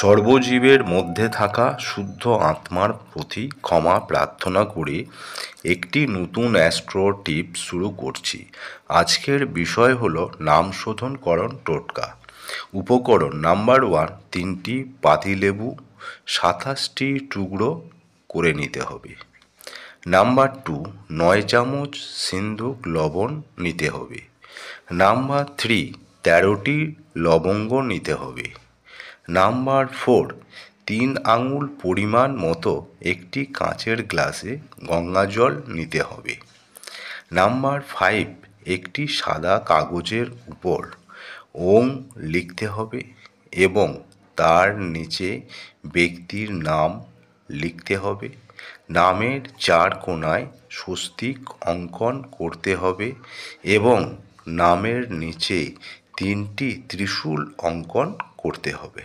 সর্বজীবের মধ্যে থাকা শুদ্ধ আত্মার প্রতি ক্ষমা প্রার্থনা করে একটি নতুন অ্যাস্ট্রো টিপ শুরু করছি। আজকের বিষয় হলো নামশোধনকরণ টোটকা। উপকরণ নাম্বার 1, 3টি পাতিলেবু 27টি টুকরো করে নিতে হবে। নাম্বার 2, 9 চামচ সিন্দুক লবণ নিতে হবে। নাম্বার 3, 13টি লবঙ্গ নিতে হবে। নাম্বার 4, 3 আঙুল পরিমাণ মতো একটি কাঁচের গ্লাসে গঙ্গা জল নিতে হবে। নাম্বার 5, একটি সাদা কাগজের উপর ওম লিখতে হবে এবং তার নিচে ব্যক্তির নাম লিখতে হবে। নামের 4 কোণায় স্বস্তিক অঙ্কন করতে হবে এবং নামের নিচে 3টি ত্রিশূল অঙ্কন করতে হবে।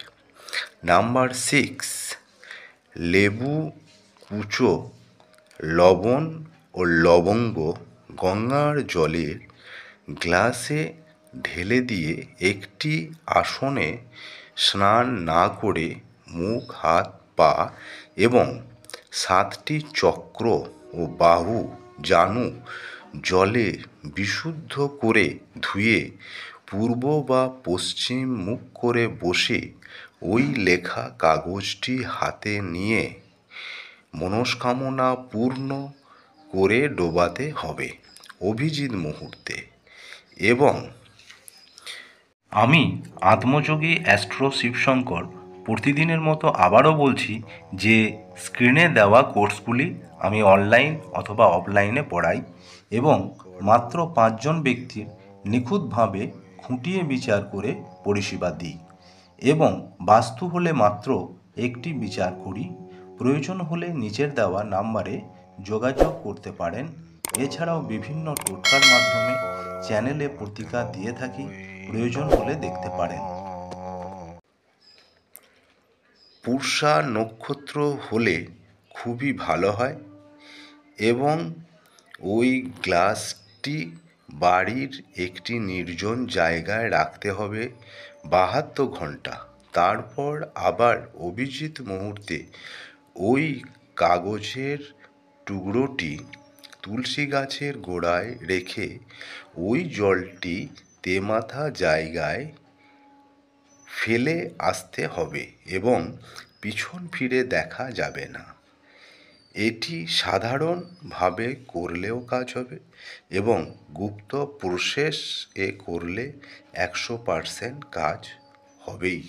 নাম্বার 6, লেবু কুচো, লবণ ও লবঙ্গ গঙ্গার জলের গ্লাসে ঢেলে দিয়ে একটি আসনে স্নান না করে মুখ, হাত, পা এবং 7টি চক্র ও বাহু জানু জলে বিশুদ্ধ করে ধুয়ে পূর্ব বা পশ্চিম মুখ করে বসে ওই লেখা কাগজটি হাতে নিয়ে মনস্কামনা পূর্ণ করে ডোবাতে হবে অভিজিৎ মুহূর্তে। এবং আমি আত্মযোগী অ্যাস্ট্রো শিবশঙ্কর প্রতিদিনের মতো আবারও বলছি যে স্ক্রিনে দেওয়া কোর্সগুলি আমি অনলাইন অথবা অফলাইনে পড়াই এবং মাত্র 5 জন ব্যক্তির নিখুঁতভাবে খুঁটিয়ে বিচার করে পরিষেবা দিই এবং বাস্তু হলে মাত্র একটি বিচার করি। প্রয়োজন হলে নিচের দেওয়া নাম্বারে যোগাযোগ করতে পারেন। এছাড়াও বিভিন্ন টোটকার মাধ্যমে চ্যানেলে প্রতিকার দিয়ে থাকি, প্রয়োজন হলে দেখতে পারেন। পূর্ষা নক্ষত্র হলে খুবই ভালো হয় এবং ওই গ্লাসটি বাড়ির একটি নির্জন জায়গায় রাখতে হবে 72 ঘন্টা। তারপর আবার অভিজিৎ মুহূর্তে ওই কাগজের টুকরোটি তুলসী গাছের গোড়ায় রেখে ওই জলটি তেমাথা জায়গায় ফেলে আসতে হবে এবং পিছন ফিরে দেখা যাবে না। এটি সাধারণভাবে করলেও কাজ হবে এবং গুপ্ত প্রসেসে করলে 100% কাজ হবেই।